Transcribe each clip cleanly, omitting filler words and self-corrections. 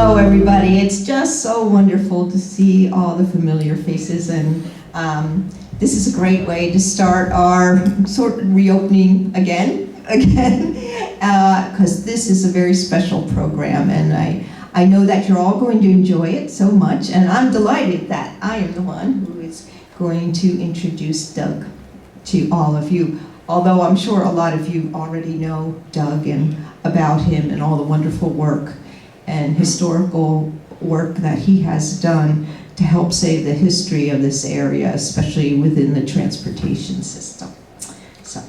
Hello, everybody. It's just so wonderful to see all the familiar faces, and this is a great way to start our sort of reopening again, because this is a very special program, and I know that you're all going to enjoy it so much, and I'm delighted that I am the one who is going to introduce Doug to all of you. Although I'm sure a lot of you already know Doug and about him and all the wonderful work and historical work that he has done to help save the history of this area, especially within the transportation system. So,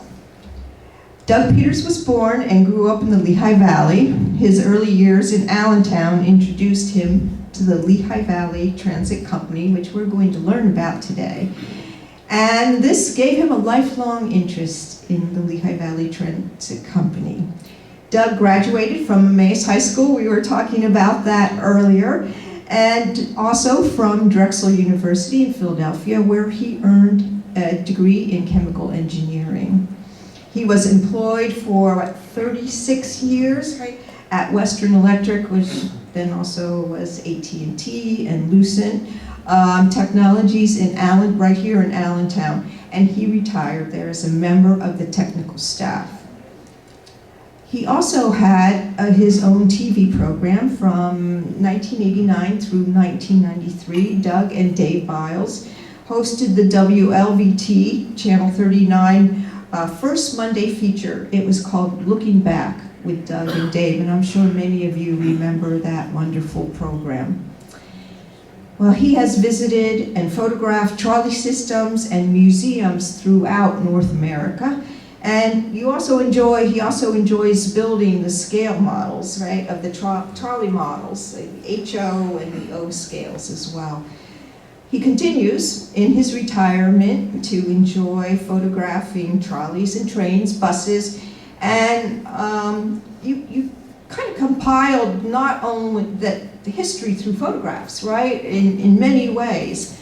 Doug Peters was born and grew up in the Lehigh Valley. His early years in Allentown introduced him to the Lehigh Valley Transit Company, which we're going to learn about today. And this gave him a lifelong interest in the Lehigh Valley Transit Company. Doug graduated from Emmaus High School, we were talking about that earlier, and also from Drexel University in Philadelphia, where he earned a degree in chemical engineering. He was employed for 36 years, right, at Western Electric, which then also was AT&T and Lucent Technologies in right here in Allentown, and he retired there as a member of the technical staff. He also had his own TV program from 1989 through 1993. Doug and Dave Biles hosted the WLVT Channel 39 first Monday feature. It was called Looking Back with Doug and Dave, and I'm sure many of you remember that wonderful program. Well, he has visited and photographed trolley systems and museums throughout North America. And he also enjoys building the scale models, right, of the trolley models, the HO and the O scales as well. He continues in his retirement to enjoy photographing trolleys and trains, buses, and you kind of compiled not only the history through photographs, right, in many ways,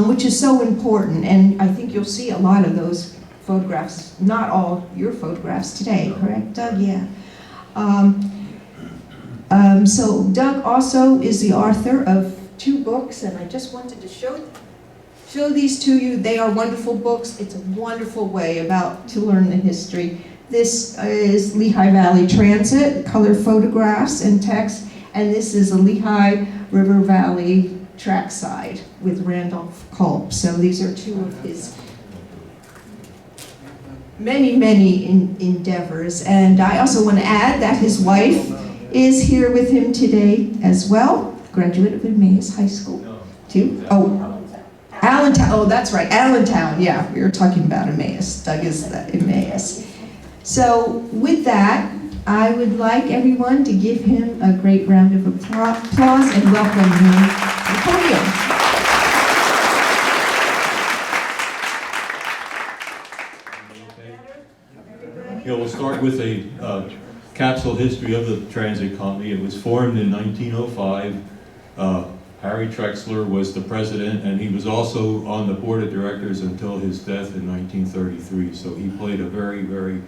which is so important, and I think you'll see a lot of those photographs, not all your photographs today, correct, Doug? Yeah. So Doug also is the author of 2 books, and I just wanted to show these to you. They are wonderful books. It's a wonderful way to learn the history. This is Lehigh Valley Transit, color photographs and text, and this is a Lehigh River Valley trackside with Randolph Culp. So these are 2 of his many endeavors. And I also want to add that his wife is here with him today as well, graduate of Emmaus High School too. Oh, Allentown. Oh, that's right, Allentown. Yeah, we were talking about Emmaus. Doug is the Emmaus. So with that, I would like everyone to give him a great round of applause and welcome him to the podium. Yeah, we'll start with a capsule history of the transit company. It was formed in 1905. Harry Trexler was the president, and he was also on the board of directors until his death in 1933. So he played a very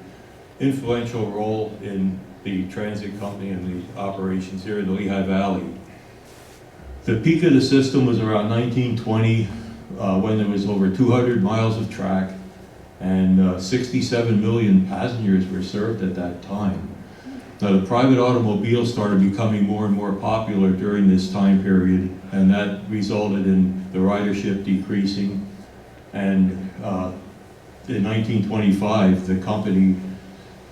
influential role in the transit company and the operations here in the Lehigh Valley. The peak of the system was around 1920, when there was over 200 miles of track, and 67 million passengers were served at that time. Now, the private automobile started becoming more and more popular during this time period, and that resulted in the ridership decreasing. And in 1925, the company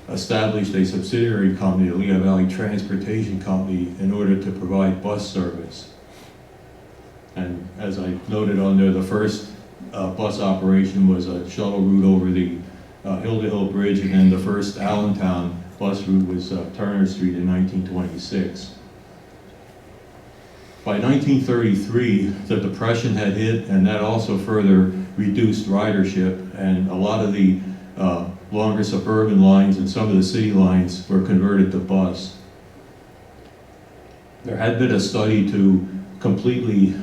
established a subsidiary company, the Lehigh Valley Transportation Company, in order to provide bus service. And as I noted on there, the first bus operation was a shuttle route over the Hill-to-Hill Bridge, and then the first Allentown bus route was Turner Street in 1926. By 1933, the Depression had hit, and that also further reduced ridership, and a lot of the longer suburban lines and some of the city lines were converted to bus. There had been a study to completely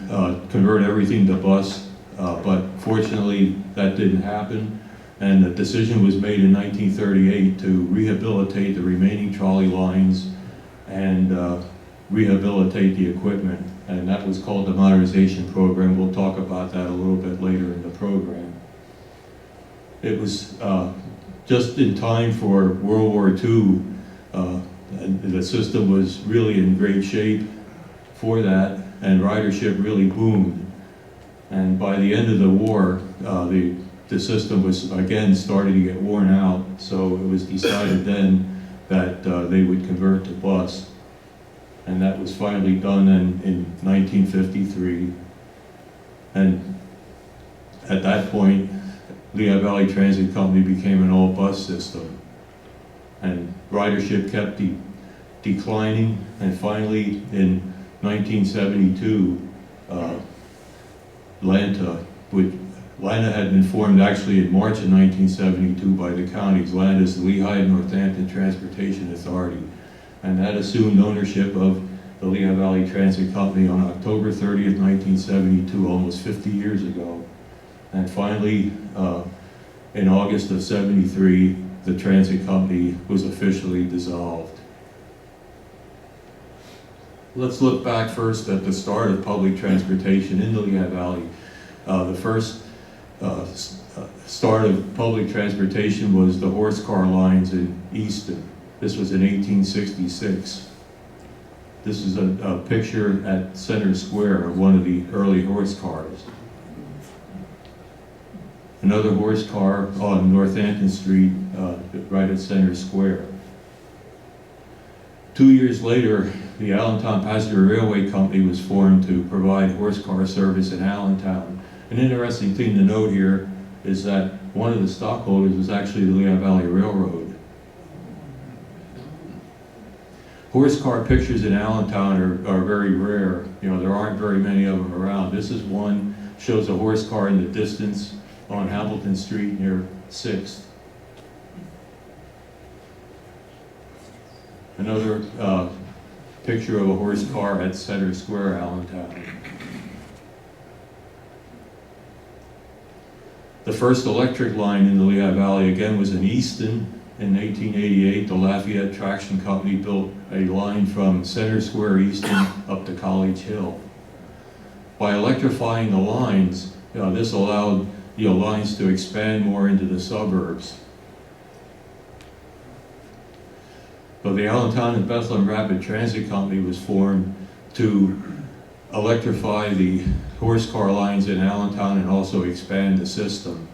convert everything to bus, but fortunately that didn't happen, and the decision was made in 1938 to rehabilitate the remaining trolley lines and rehabilitate the equipment, and that was called the modernization program. We'll talk about that a little bit later in the program. It was just in time for World War II, and the system was really in great shape for that, and ridership really boomed. And by the end of the war, the system was again starting to get worn out, so it was decided then that they would convert to bus. And that was finally done in 1953. And at that point, Lehigh Valley Transit Company became an all-bus system. And ridership kept declining, and finally in 1972, Atlanta had been formed actually in March of 1972 by the counties. Atlanta is the Lehigh and Northampton Transportation Authority, and that assumed ownership of the Lehigh Valley Transit Company on October 30th, 1972, almost 50 years ago. And finally, in August of '73, the transit company was officially dissolved. Let's look back first at the start of public transportation in the Lehigh Valley. The first start of public transportation was the horse car lines in Easton. This was in 1866. This is a picture at Center Square of one of the early horse cars. Another horse car on Northampton Street, right at Center Square. 2 years later, the Allentown Passenger Railway Company was formed to provide horse car service in Allentown. An interesting thing to note here is that one of the stockholders was actually the Lehigh Valley Railroad. Horse car pictures in Allentown are very rare. You know, there aren't very many of them around. This is one, shows a horse car in the distance on Hamilton Street near 6th. Another picture of a horse car at Center Square, Allentown. The first electric line in the Lehigh Valley again was in Easton. In 1888, the Lafayette Traction Company built a line from Center Square, Easton, up to College Hill. By electrifying the lines, this allowed lines to expand more into the suburbs. So the Allentown and Bethlehem Rapid Transit Company was formed to electrify the horse car lines in Allentown and also expand the system.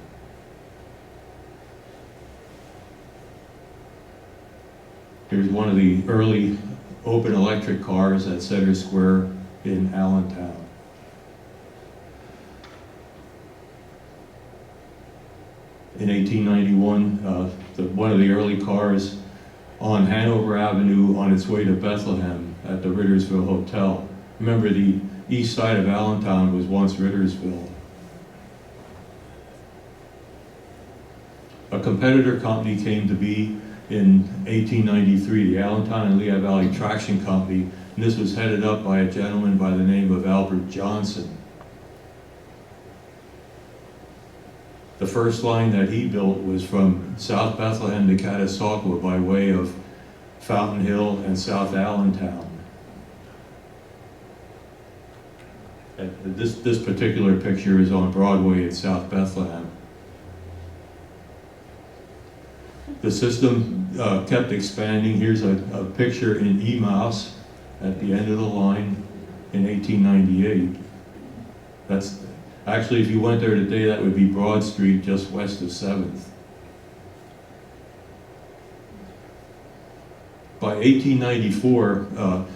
Here's one of the early open electric cars at Center Square in Allentown. In 1891, one of the early cars on Hanover Avenue on its way to Bethlehem at the Rittersville Hotel. Remember, the east side of Allentown was once Rittersville. A competitor company came to be in 1893, the Allentown and Lehigh Valley Traction Company, and this was headed up by a gentleman by the name of Albert Johnson. The first line that he built was from South Bethlehem to Catasauqua by way of Fountain Hill and South Allentown. This particular picture is on Broadway in South Bethlehem. The system kept expanding. Here's a picture in Emmaus at the end of the line in 1898. That's actually, if you went there today, that would be Broad Street just west of 7th. By 1894,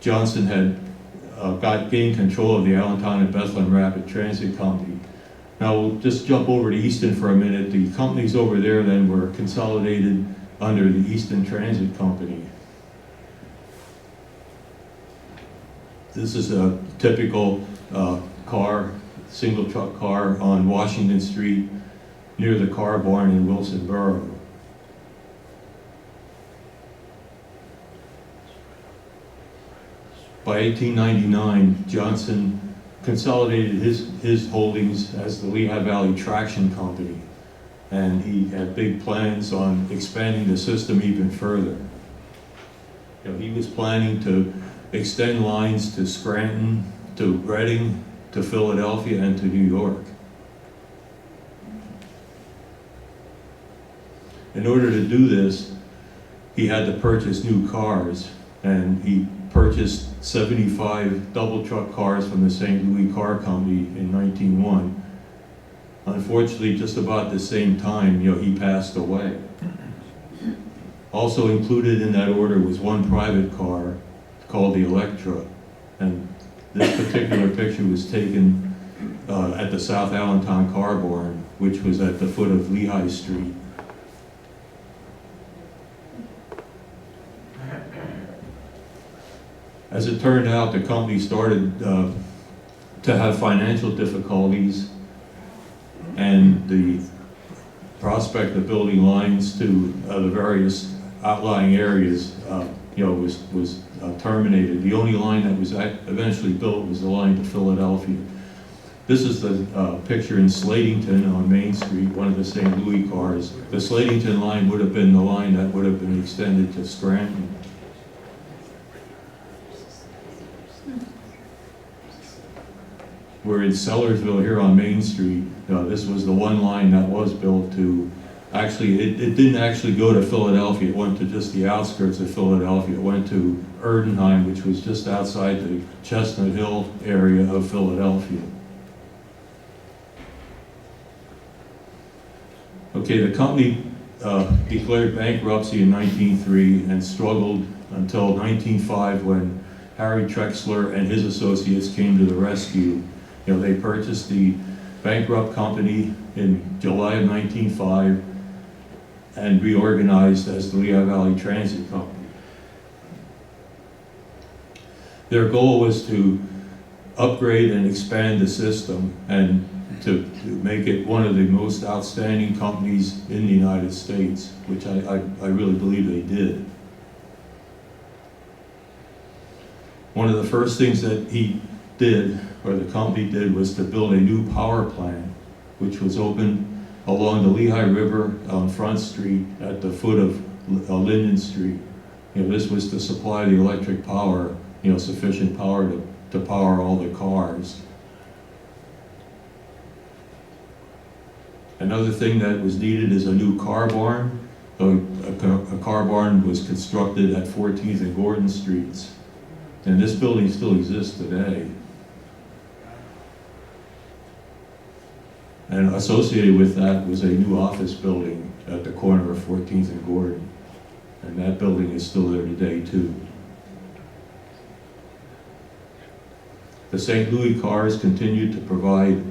Johnson had gained control of the Allentown and Bethlehem Rapid Transit Company. Now we'll just jump over to Easton for a minute. The companies over there then were consolidated under the Easton Transit Company. This is a typical car, single truck car on Washington Street near the car barn in Wilsonboro. By 1899, Johnson consolidated his holdings as the Lehigh Valley Traction Company, and he had big plans on expanding the system even further. He was planning to extend lines to Scranton, to Reading, to Philadelphia, and to New York. In order to do this, he had to purchase new cars, and he purchased 75 double truck cars from the St. Louis Car Company in 1901. Unfortunately, just about the same time, he passed away. Also included in that order was one private car called the Electra, and this particular picture was taken at the South Allentown car barn, which was at the foot of Lehigh Street. As it turned out, the company started to have financial difficulties, and the prospect of building lines to the various outlying areas, was terminated. The only line that was eventually built was the line to Philadelphia. This is the picture in Slatington on Main Street, one of the St. Louis cars. The Slatington line would have been the line that would have been extended to Scranton. We're in Sellersville here on Main Street. This was the one line that was built to, actually, it didn't actually go to Philadelphia. It went to just the outskirts of Philadelphia. It went to Erdenheim, which was just outside the Chestnut Hill area of Philadelphia. Okay, the company declared bankruptcy in 1903 and struggled until 1905 when Harry Trexler and his associates came to the rescue. They purchased the bankrupt company in July of 1905 and reorganized as the Lehigh Valley Transit Company. Their goal was to upgrade and expand the system and to make it one of the most outstanding companies in the United States, which I really believe they did. One of the first things that he did, or the company did, was to build a new power plant, which was opened along the Lehigh River on Front Street at the foot of Linden Street. This was to supply the electric power, sufficient power to power all the cars. Another thing that was needed is a new car barn. A car barn was constructed at 14th and Gordon Streets. And this building still exists today. And associated with that was a new office building at the corner of 14th and Gordon. And that building is still there today too. The St. Louis cars continued to provide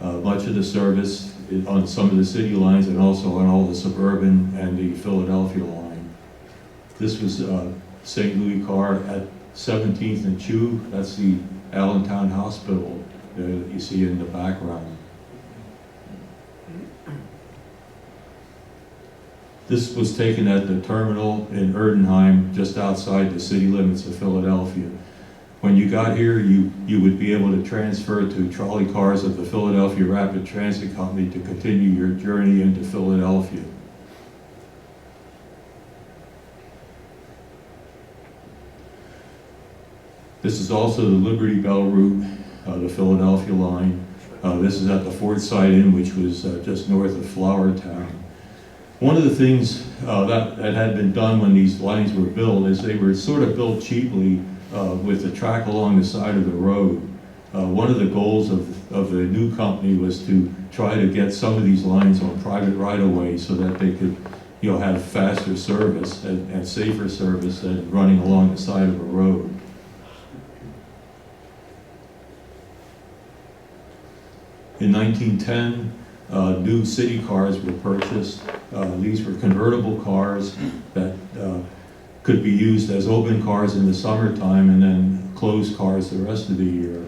much of the service on some of the city lines and also on all the suburban and the Philadelphia line. This was St. Louis car at 17th and Chew. That's the Allentown Hospital that you see in the background. This was taken at the terminal in Erdenheim, just outside the city limits of Philadelphia. When you got here, you would be able to transfer to trolley cars of the Philadelphia Rapid Transit Company to continue your journey into Philadelphia. This is also the Liberty Bell route, the Philadelphia line. This is at the Fort Side Inn, which was just north of Flowertown. One of the things that had been done when these lines were built is they were sort of built cheaply with the track along the side of the road. One of the goals of the new company was to try to get some of these lines on private right-of-way so that they could have faster service and safer service than running along the side of a road. In 1910, new city cars were purchased. These were convertible cars that could be used as open cars in the summertime and then closed cars the rest of the year.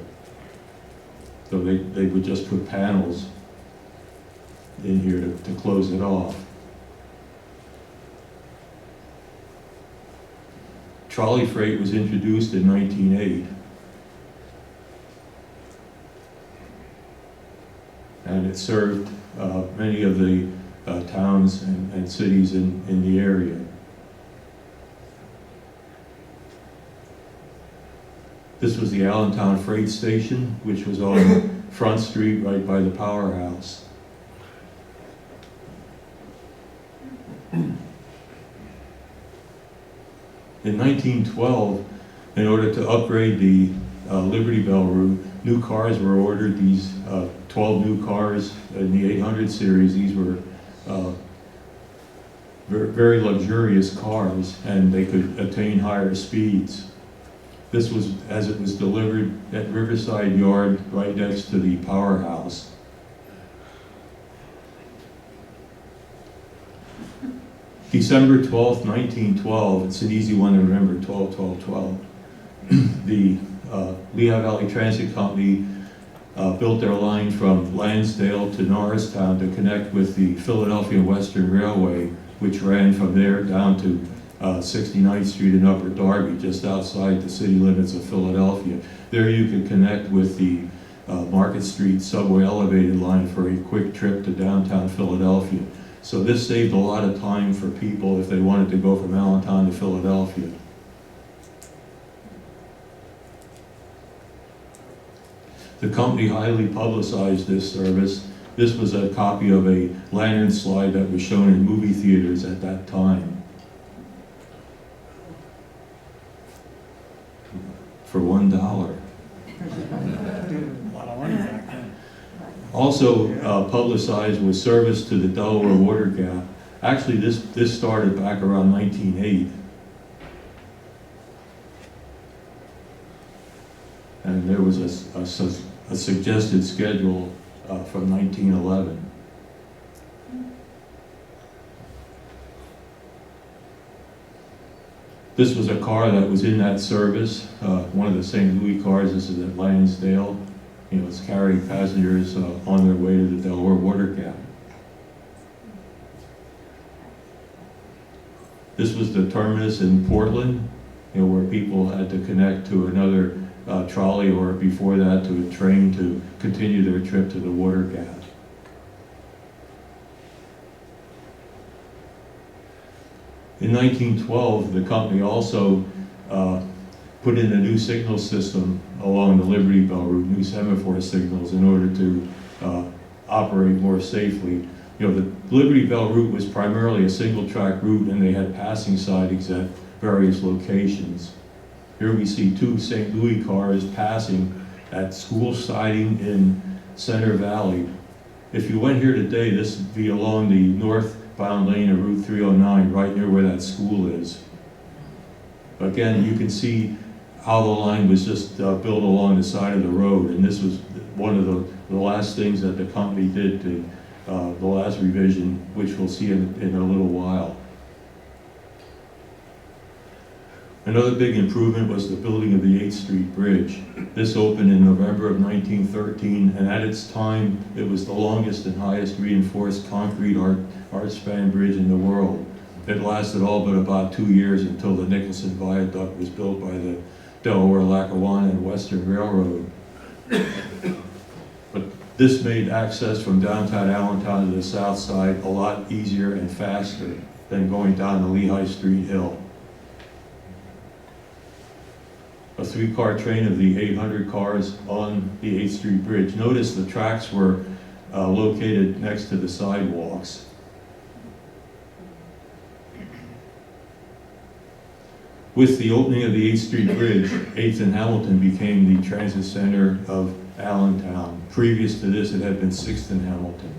So they would just put panels in here to close it off. Trolley freight was introduced in 1908. And it served many of the towns and cities in the area. This was the Allentown Freight Station, which was on Front Street right by the powerhouse. In 1912, in order to upgrade the Liberty Bell route, new cars were ordered. These 12 new cars in the 800 series, these were very luxurious cars, and they could attain higher speeds. This was as it was delivered at Riverside Yard, right next to the powerhouse. December 12th, 1912, it's an easy one to remember, 12-12-12. The Lehigh Valley Transit Company built their line from Lansdale to Norristown to connect with the Philadelphia Western Railway, which ran from there down to 69th Street in Upper Darby, just outside the city limits of Philadelphia. There you could connect with the Market Street subway elevated line for a quick trip to downtown Philadelphia. So this saved a lot of time for people if they wanted to go from Allentown to Philadelphia. The company highly publicized this service. This was a copy of a lantern slide that was shown in movie theaters at that time. For $1. A lot of money back then. Also publicized was service to the Delaware Water Gap. Actually, this started back around 1908. And there was a suggested schedule from 1911. This was a car that was in that service, one of the St. Louis cars. This is at Lansdale. You know, it's carrying passengers on their way to the Delaware Water Gap. This was the terminus in Portland, you know, where people had to connect to another trolley, or before that to a train to continue their trip to the water gap. In 1912, the company also put in a new signal system along the Liberty Bell route, new semaphore signals, in order to operate more safely. You know, the Liberty Bell route was primarily a single track route, and they had passing sidings at various locations. Here we see two St. Louis cars passing at school siding in Center Valley. If you went here today, this would be along the northbound lane of Route 309, right near where that school is. Again, you can see how the line was just built along the side of the road, and this was one of the last things that the company did to the last revision, which we'll see in a little while. Another big improvement was the building of the 8th Street Bridge. This opened in November of 1913, and at its time, it was the longest and highest reinforced concrete arch-span bridge in the world. It lasted all but about 2 years until the Nicholson Viaduct was built by the Delaware, Lackawanna, and Western Railroad. But this made access from downtown Allentown to the south side a lot easier and faster than going down the Lehigh Street Hill. A 3-car train of the 800 cars on the 8th Street Bridge. Notice the tracks were located next to the sidewalks. With the opening of the 8th Street Bridge, 8th and Hamilton became the transit center of Allentown. Previous to this, it had been 6th and Hamilton.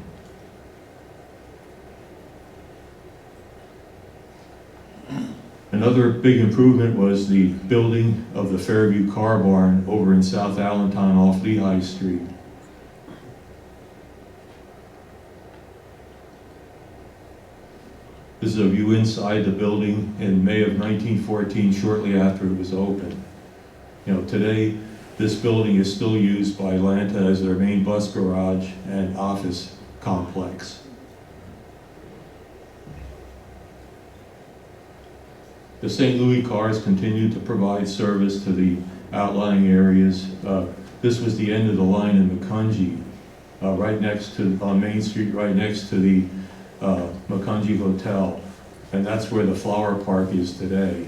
Another big improvement was the building of the Fairview Car Barn over in South Allentown off Lehigh Street. This is a view inside the building in May of 1914, shortly after it was opened. You know, today, this building is still used by Atlanta as their main bus garage and office complex. The St. Louis cars continued to provide service to the outlying areas. This was the end of the line in Macungie, right next to, on Main Street, right next to the Macungie Hotel. And that's where the Flower Park is today.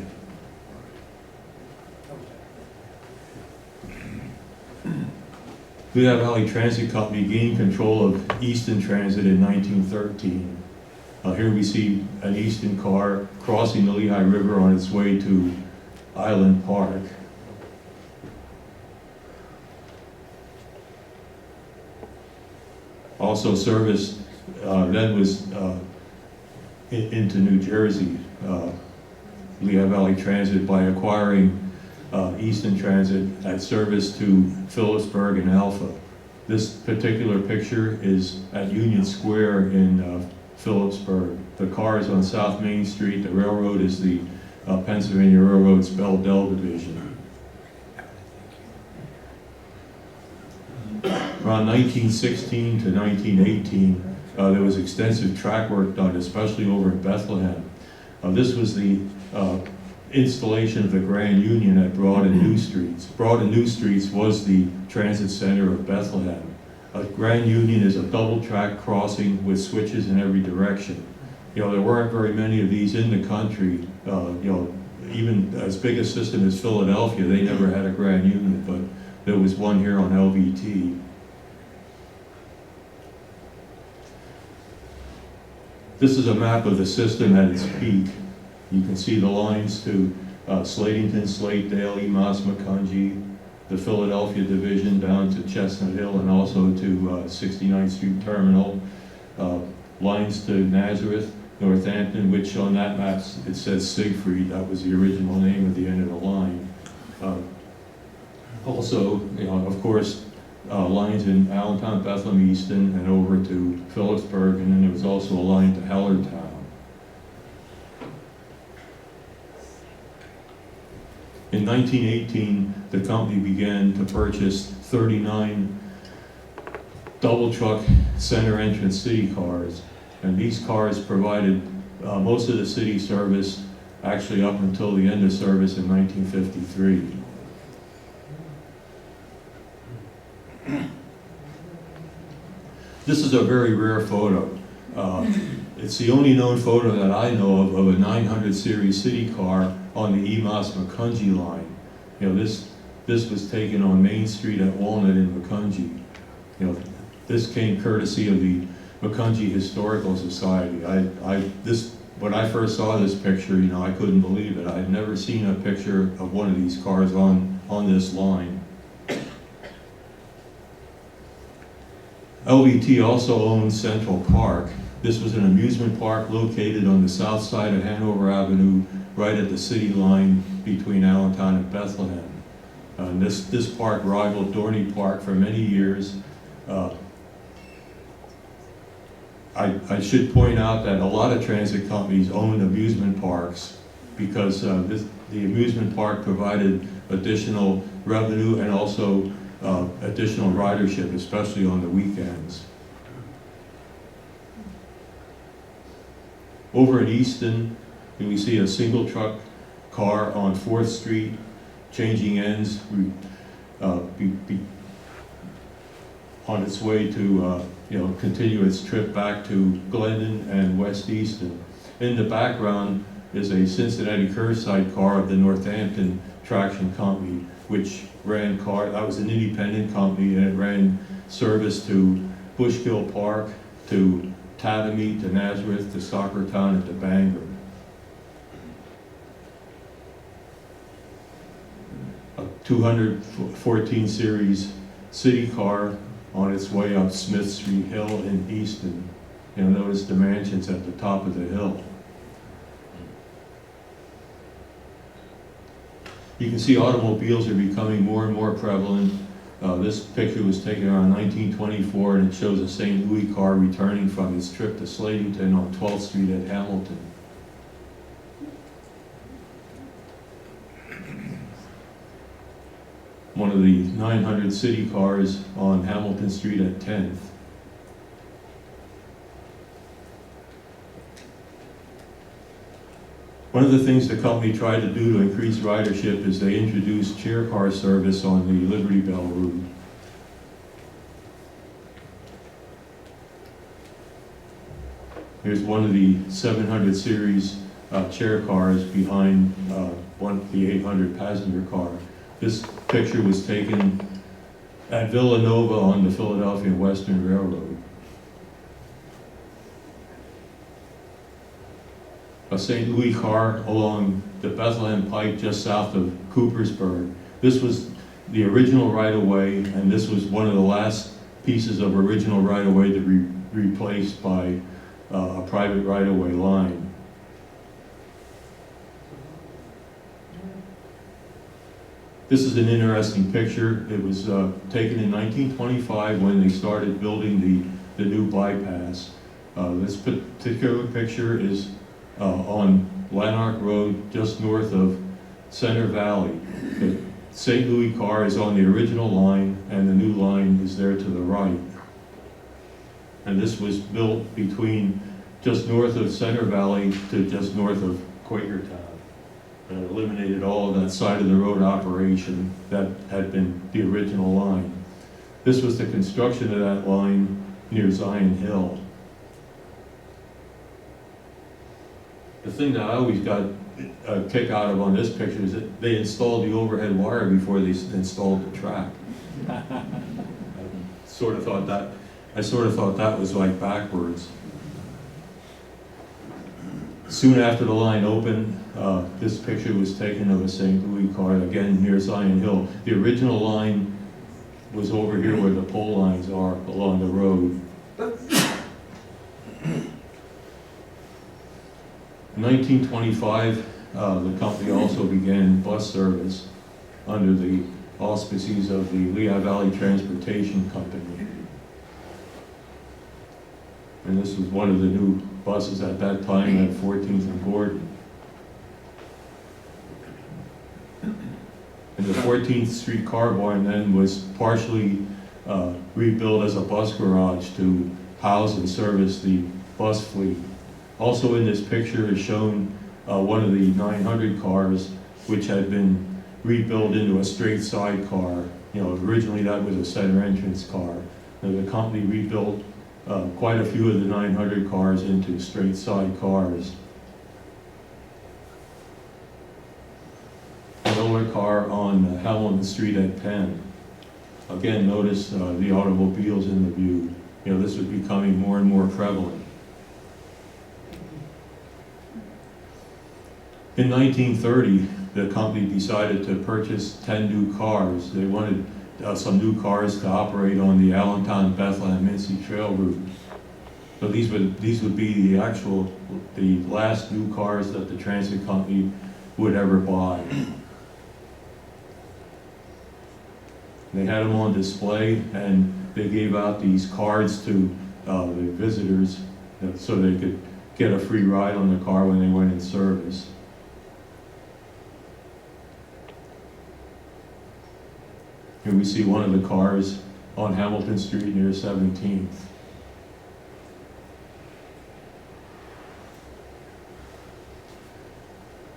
Lehigh Valley Transit Company gained control of Easton Transit in 1913. Here we see an Easton car crossing the Lehigh River on its way to Island Park. Also service then was into New Jersey, Lehigh Valley Transit, by acquiring Easton Transit had service to Phillipsburg and Alpha. This particular picture is at Union Square in Phillipsburg. The car is on South Main Street. The railroad is the Pennsylvania Railroad's Bell Division. Around 1916 to 1918, there was extensive track work done, especially over in Bethlehem. This was the installation of the Grand Union at Broad and New Streets. Broad and New Streets was the transit center of Bethlehem. Grand Union is a double track crossing with switches in every direction. There weren't very many of these in the country. Even as big a system as Philadelphia, they never had a Grand Union, but there was one here on LVT. This is a map of the system at its peak. You can see the lines to Slatington, Slatedale, Emas, Macungie, the Philadelphia division down to Chestnut Hill, and also to 69th Street Terminal. Lines to Nazareth, Northampton, which on that map it says Siegfried. That was the original name of the end of the line. Also, of course, lines in Allentown, Bethlehem, Easton, and over to Phillipsburg, and then there was also a line to Hellertown. In 1918, the company began to purchase 39 double truck center entrance city cars, and these cars provided most of the city service actually up until the end of service in 1953. This is a very rare photo. It's the only known photo that I know of a 900 series city car on the Emas Macungie line. This was taken on Main Street at Walnut in Macungie. This came courtesy of the Macungie Historical Society. When I first saw this picture, I couldn't believe it. I had never seen a picture of one of these cars on this line. LVT also owned Central Park. This was an amusement park located on the south side of Hanover Avenue, right at the city line between Allentown and Bethlehem. This park rivaled Dorney Park for many years. I should point out that a lot of transit companies own amusement parks because the amusement park provided additional revenue and also additional ridership, especially on the weekends. Over at Easton, we see a single truck car on 4th Street changing ends on its way to continue its trip back to Glendon and West Easton. In the background is a Cincinnati curbside car of the Northampton Traction Company, which ran that was an independent company, and it ran service to Bushkill Park, to Tattamy, to Nazareth, to Soccertown, and to Bangor. A 214 series city car on its way up Smith Street Hill in Easton. Notice the mansions at the top of the hill. You can see automobiles are becoming more and more prevalent. This picture was taken around 1924, and it shows a St. Louis car returning from its trip to Slatington on 12th Street at Hamilton. One of the 900 city cars on Hamilton Street at 10th. One of the things the company tried to do to increase ridership is they introduced chair car service on the Liberty Bell route. Here's one of the 700 series chair cars behind the 800 passenger car. This picture was taken at Villanova on the Philadelphia Western Railroad. A St. Louis car along the Bethlehem Pike just south of Coopersburg. This was the original right-of-way, and this was one of the last pieces of original right-of-way to be replaced by a private right-of-way line. This is an interesting picture. It was taken in 1925 when they started building the new bypass. This particular picture is on Lanark Road, just north of Center Valley. The St. Louis car is on the original line, and the new line is there to the right. And this was built between just north of Center Valley to just north of Quakertown. And it eliminated all of that side of the road operation that had been the original line. This was the construction of that line near Zion Hill. The thing that I always got a kick out of on this picture is that they installed the overhead wire before they installed the track. I sort of thought that was like backwards. Soon after the line opened, this picture was taken of a St. Louis car, again near Zion Hill. The original line was over here where the pole lines are along the road. In 1925, the company also began bus service under the auspices of the Lehigh Valley Transportation Company. And this was one of the new buses at that time at 14th and Gordon. And the 14th Street car barn then was partially rebuilt as a bus garage to house and service the bus fleet. Also in this picture is shown one of the 900 cars, which had been rebuilt into a straight side car. You know, originally that was a center entrance car. And the company rebuilt quite a few of the 900 cars into straight side cars. Another car on Hamilton Street at Penn. Again, notice the automobiles in the view. You know, this was becoming more and more prevalent. In 1930, the company decided to purchase 10 new cars. They wanted some new cars to operate on the Allentown, Bethlehem, Mincy Trail route. So these would be the last new cars that the transit company would ever buy. They had them on display, and they gave out these cards to the visitors so they could get a free ride on the car when they went in service. Here we see one of the cars on Hamilton Street near 17th.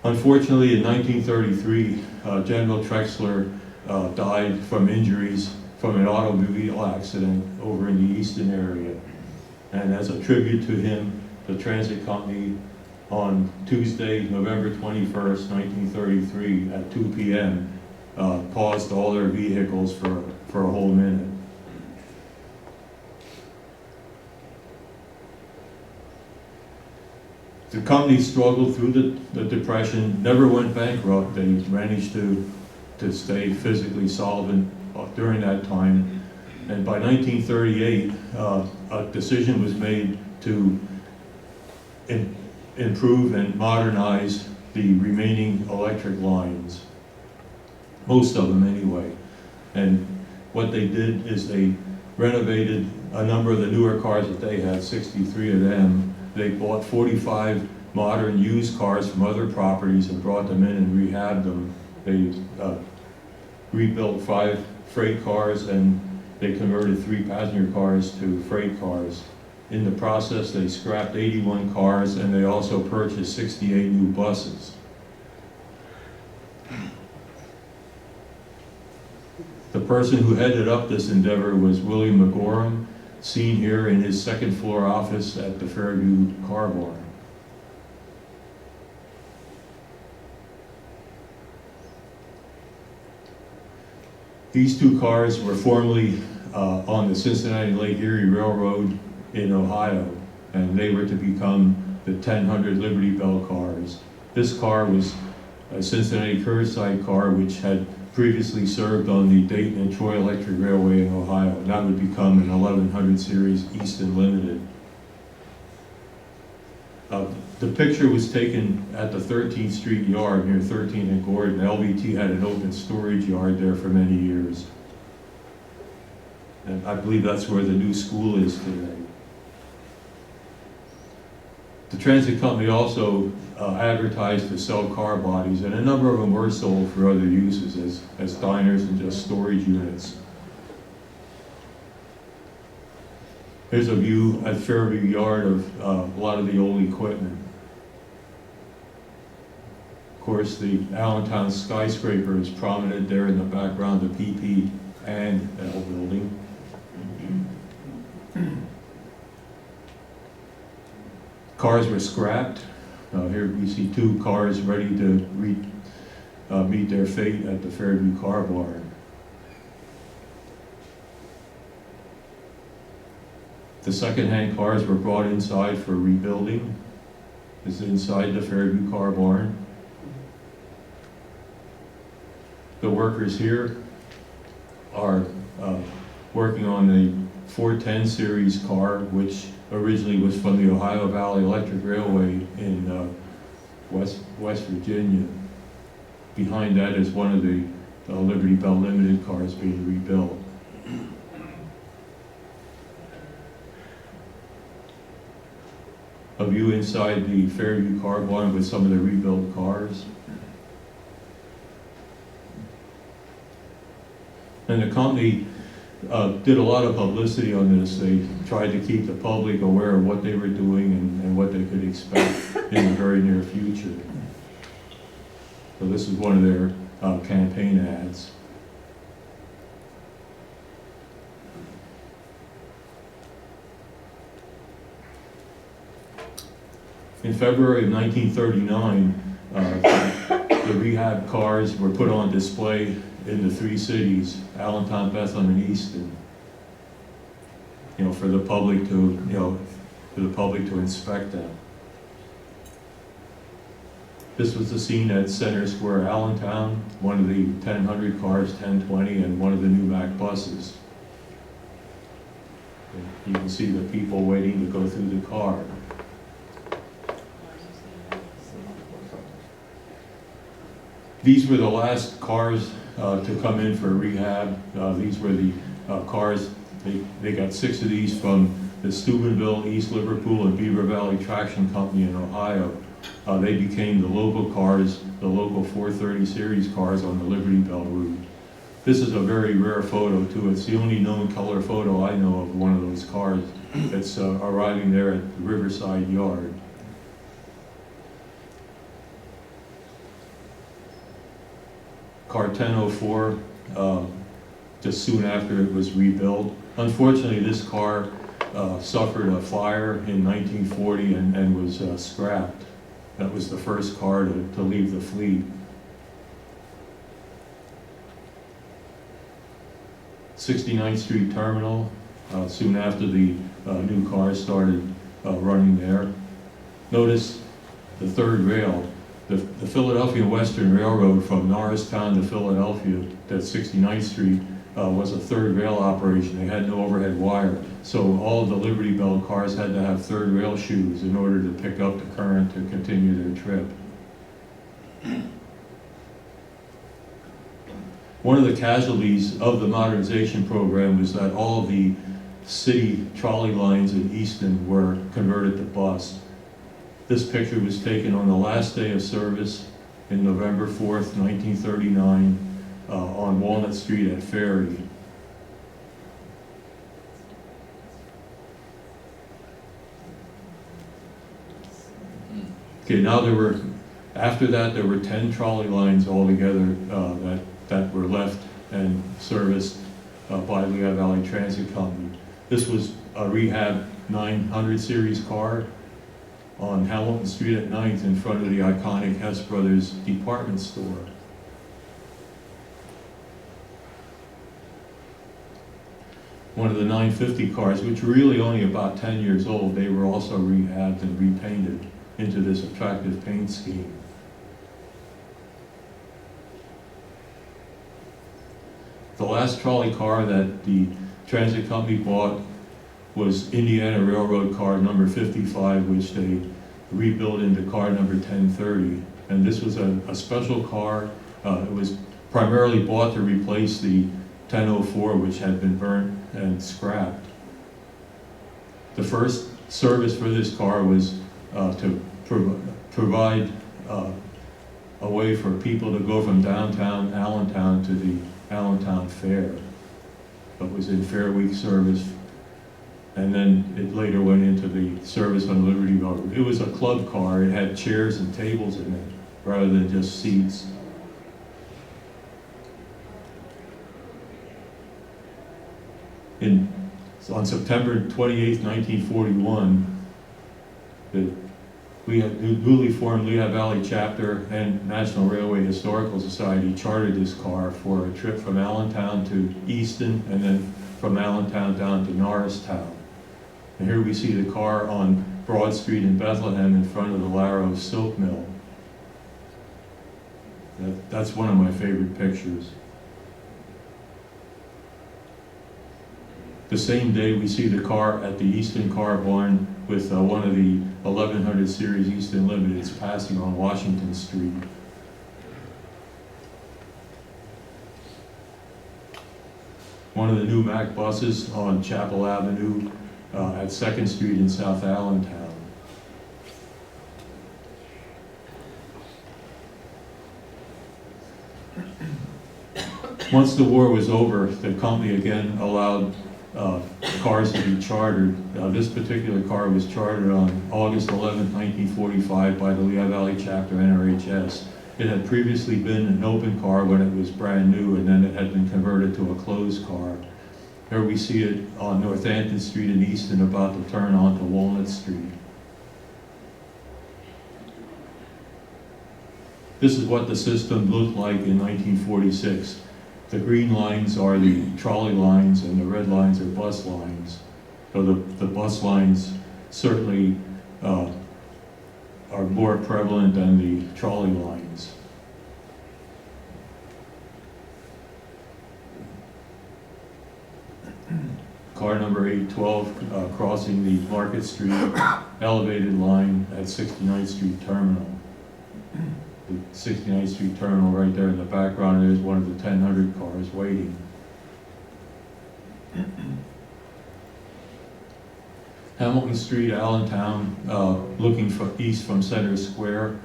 Unfortunately, in 1933, General Trexler died from injuries from an automobile accident over in the Easton area. And as a tribute to him, the transit company on Tuesday, November 21st, 1933 at 2 p.m. Paused all their vehicles for a whole minute. The company struggled through the Depression, never went bankrupt. They managed to stay physically solvent during that time. And by 1938, a decision was made to improve and modernize the remaining electric lines. Most of them anyway. And what they did is they renovated a number of the newer cars that they had, 63 of them. They bought 45 modern used cars from other properties and brought them in and rehabbed them. They rebuilt 5 freight cars, and they converted 3 passenger cars to freight cars. In the process, they scrapped 81 cars, and they also purchased 68 new buses. The person who headed up this endeavor was William McGorham, seen here in his second floor office at the Fairview Car Barn. These two cars were formerly on the Cincinnati Lake Erie Railroad in Ohio, and they were to become the 1000 Liberty Bell cars. This car was a Cincinnati curbside car which had previously served on the Dayton and Troy Electric Railway in Ohio, and that would become an 1100 series Easton Limited. The picture was taken at the 13th Street Yard near 13th and Gordon. LVT had an open storage yard there for many years. And I believe that's where the new school is today. The transit company also advertised to sell car bodies, and a number of them were sold for other uses as diners and just storage units. Here's a view at Fairview Yard of a lot of the old equipment. Of course, the Allentown skyscraper is prominent there in the background, the PP and L building. Cars were scrapped. Here we see two cars ready to meet their fate at the Fairview Car Barn. The second-hand cars were brought inside for rebuilding. This is inside the Fairview Car Barn. The workers here are working on the 410 series car, which originally was from the Ohio Valley Electric Railway in West Virginia. Behind that is one of the Liberty Bell Limited cars being rebuilt. A view inside the Fairview Car Barn with some of the rebuilt cars. And the company did a lot of publicity on this. They tried to keep the public aware of what they were doing and what they could expect in the very near future. So this is one of their campaign ads. In February of 1939, the rehab cars were put on display in the three cities, Allentown, Bethlehem, and Easton, for the public to inspect them. This was the scene at Center Square, Allentown, one of the 1000 cars, 1020, and one of the new Mack buses. And you can see the people waiting to go through the car. These were the last cars to come in for rehab. These were the cars, they got 6 of these from the Steubenville, East Liverpool, and Beaver Valley Traction Company in Ohio. They became the local cars, the local 430 series cars on the Liberty Bell route. This is a very rare photo too. It's the only known color photo I know of one of those cars that's arriving there at the Riverside Yard. Car 1004, just soon after it was rebuilt. Unfortunately, this car suffered a fire in 1940 and was scrapped. That was the first car to leave the fleet. 69th Street Terminal, soon after the new cars started running there. Notice the third rail. The Philadelphia Western Railroad from Norristown to Philadelphia, that 69th Street, was a third rail operation. They had no overhead wire. So all of the Liberty Bell cars had to have third rail shoes in order to pick up the current to continue their trip. One of the casualties of the modernization program was that all of the city trolley lines in Easton were converted to bus. This picture was taken on the last day of service in November 4th, 1939, on Walnut Street at Ferry. Okay, now after that there were 10 trolley lines altogether that were left and serviced by Lehigh Valley Transit Company. This was a rehab 900 series car on Hamilton Street at 9th in front of the iconic Hess Brothers department store. one of the 950 cars, which were really only about 10 years old. They were also rehabbed and repainted into this attractive paint scheme. The last trolley car that the transit company bought was Indiana Railroad car number 55, which they rebuilt into car number 1030. And this was a special car. It was primarily bought to replace the 1004, which had been burnt and scrapped. The first service for this car was to provide a way for people to go from downtown Allentown to the Allentown Fair. It was in Fair Week service, and then it later went into the service on Liberty Road. It was a club car. It had chairs and tables in it rather than just seats. On September 28, 1941, the newly formed Lehigh Valley chapter and National Railway Historical Society chartered this car for a trip from Allentown to Easton, and then from Allentown down to Norristown. And here we see the car on Broad Street in Bethlehem in front of the Larrow Silk Mill. That's one of my favorite pictures. The same day we see the car at the Easton Car Barn with one of the 1100 series Easton Limiteds passing on Washington Street. One of the new Mack buses on Chapel Avenue at 2nd Street in South Allentown. Once the war was over, the company again allowed cars to be chartered. This particular car was chartered on August 11, 1945 by the Lehigh Valley chapter NRHS. It had previously been an open car when it was brand new, and then it had been converted to a closed car. Here we see it on Northampton Street in Easton, about to turn onto Walnut Street. This is what the system looked like in 1946. The green lines are the trolley lines and the red lines are bus lines. So the bus lines certainly are more prevalent than the trolley lines. Car number 812 crossing the Market Street elevated line at 69th Street Terminal. The 69th Street Terminal right there in the background, there's one of the 1000 cars waiting. Hamilton Street, Allentown, looking east from Center Square.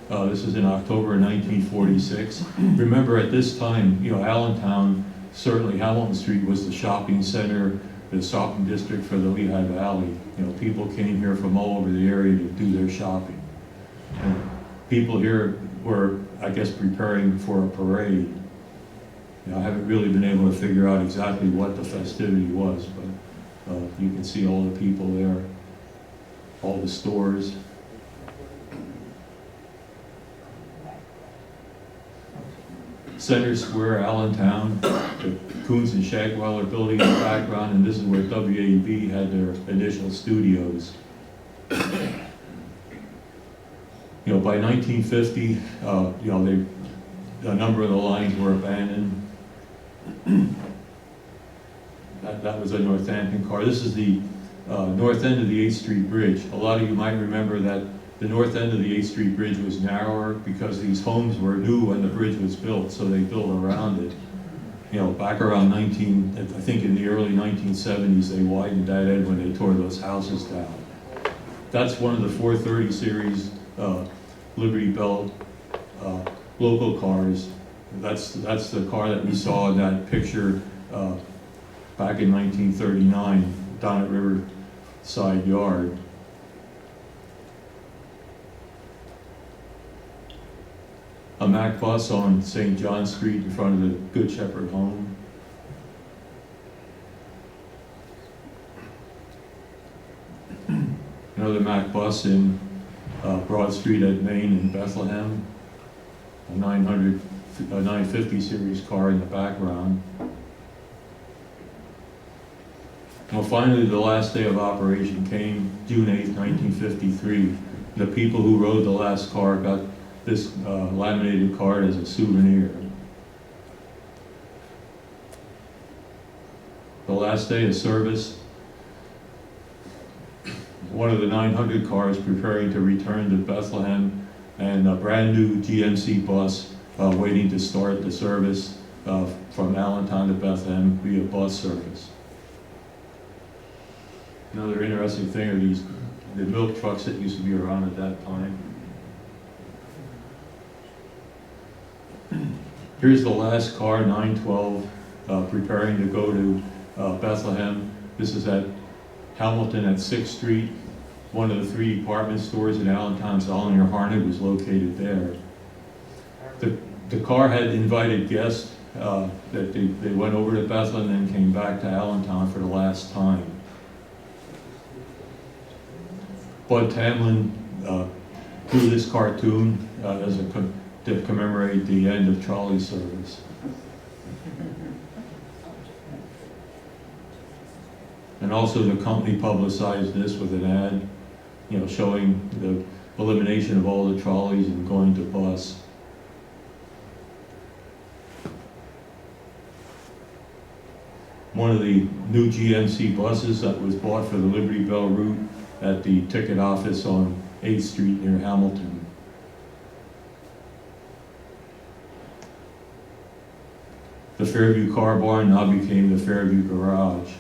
This is in October 1946. Remember at this time, Allentown, certainly Hamilton Street was the shopping center, the shopping district for the Lehigh Valley. People came here from all over the area to do their shopping. And people here were, I guess, preparing for a parade. I haven't really been able to figure out exactly what the festivity was, but you can see all the people there, all the stores. Center Square, Allentown, the Coons and Shagweiler building in the background, and this is where WAB had their initial studios. By 1950, a number of the lines were abandoned. That was a Northampton car. This is the north end of the 8th Street Bridge. A lot of you might remember that the north end of the 8th Street Bridge was narrower because these homes were new when the bridge was built, so they built around it. Back around I think in the early 1970s, they widened that end when they tore those houses down. That's one of the 430 series Liberty Bell local cars. That's the car that we saw in that picture back in 1939 down at Riverside Yard. A Mack bus on St. John Street in front of the Good Shepherd home. Another Mack bus in Broad Street at Main in Bethlehem. A 950 series car in the background. Well, finally, the last day of operation came, June 8, 1953. The people who rode the last car got this laminated card as a souvenir. The last day of service, one of the 900 cars preparing to return to Bethlehem, and a brand new GMC bus waiting to start the service from Allentown to Bethlehem via bus service. Another interesting thing are the milk trucks that used to be around at that time. Here's the last car, 912, preparing to go to Bethlehem. This is at Hamilton at 6th Street. One of the 3 department stores in Allentown, Zollinger Harnett, was located there. The car had invited guests that they went over to Bethlehem and came back to Allentown for the last time. Bud Tamlin drew this cartoon to commemorate the end of trolley service. And also the company publicized this with an ad, showing the elimination of all the trolleys and going to bus. One of the new GMC buses that was bought for the Liberty Bell route at the ticket office on 8th Street near Hamilton. The Fairview Car Barn now became the Fairview Garage.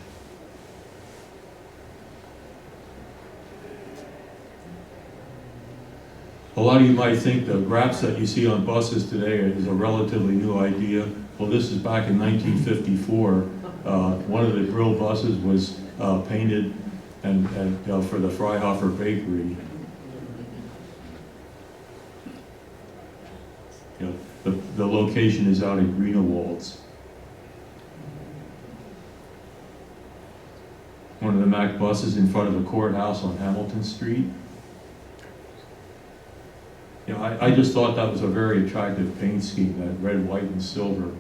A lot of you might think the wraps that you see on buses today is a relatively new idea. Well, this is back in 1954. One of the grill buses was painted and for the Freihofer Bakery. The location is out in Greenewalds. One of the Mack buses in front of the courthouse on Hamilton Street. I just thought that was a very attractive paint scheme, that red, white, and silver.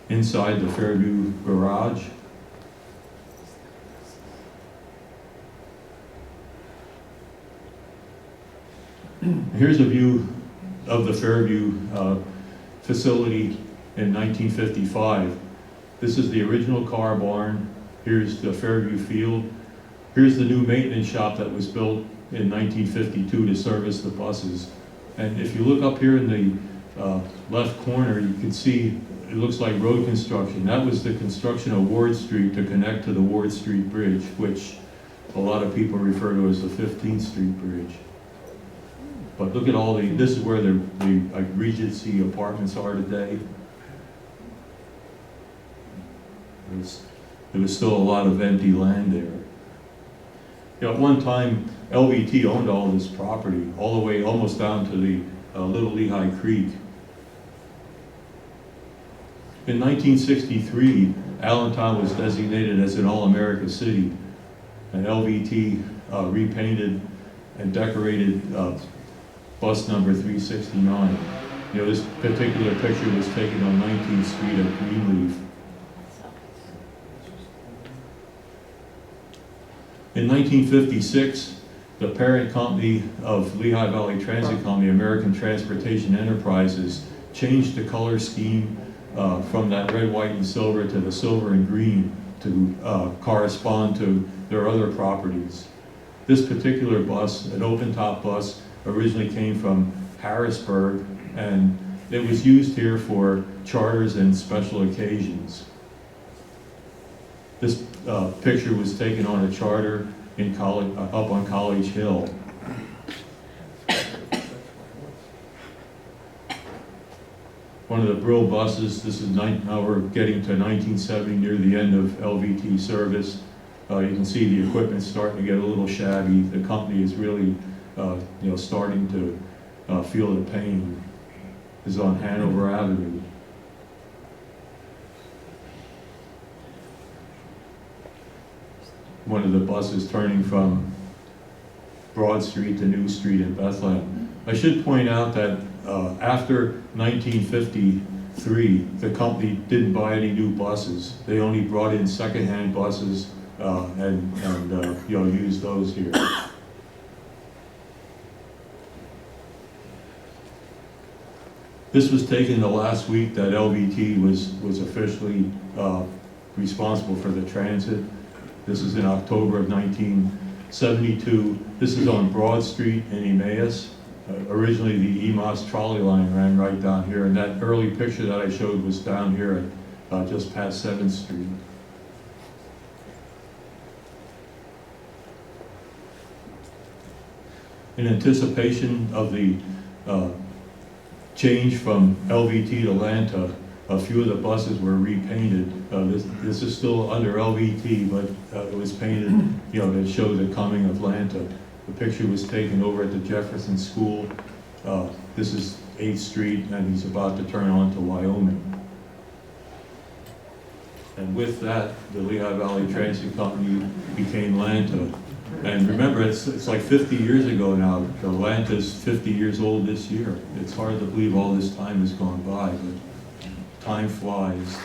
Inside the Fairview Garage. Here's a view of the Fairview facility in 1955. This is the original car barn. Here's the Fairview field. Here's the new maintenance shop that was built in 1952 to service the buses. And if you look up here in the left corner, you can see it looks like road construction. That was the construction of Ward Street to connect to the Ward Street Bridge, which a lot of people refer to as the 15th Street Bridge. But look at this is where the Regency apartments are today. There was still a lot of empty land there. At one time, LVT owned all this property, all the way almost down to the Little Lehigh Creek. In 1963, Allentown was designated as an All-America city, and LVT repainted and decorated bus number 369. This particular picture was taken on 19th Street at Greenleaf. In 1956, the parent company of Lehigh Valley Transit Company, American Transportation Enterprises, changed the color scheme from that red, white, and silver to the silver and green to correspond to their other properties. This particular bus, an open-top bus, originally came from Harrisburg, and it was used here for charters and special occasions. This picture was taken on a charter in up on College Hill. One of the Brill buses, now we're getting to 1970, near the end of LVT service. You can see the equipment starting to get a little shabby. The company is really starting to feel the pain. This is on Hanover Avenue. One of the buses turning from Broad Street to New Street in Bethlehem. I should point out that after 1950, the company didn't buy any new buses. They only brought in secondhand buses and used those here. This was taken the last week that LVT was officially responsible for the transit. This is in October of 1972. This is on Broad Street in Emmaus. Originally, the EMOS trolley line ran right down here, and that early picture that I showed was down here at just past 7th Street. In anticipation of the change from LVT to Lanta, a few of the buses were repainted. This is still under LVT, but it was painted, to show the coming of Lanta. The picture was taken over at the Jefferson School. This is 8th Street, and he's about to turn on to Wyoming. And with that, the Lehigh Valley Transit Company became Lanta. And remember, it's like 50 years ago now. The Lanta's 50 years old this year. It's hard to believe all this time has gone by, but time flies.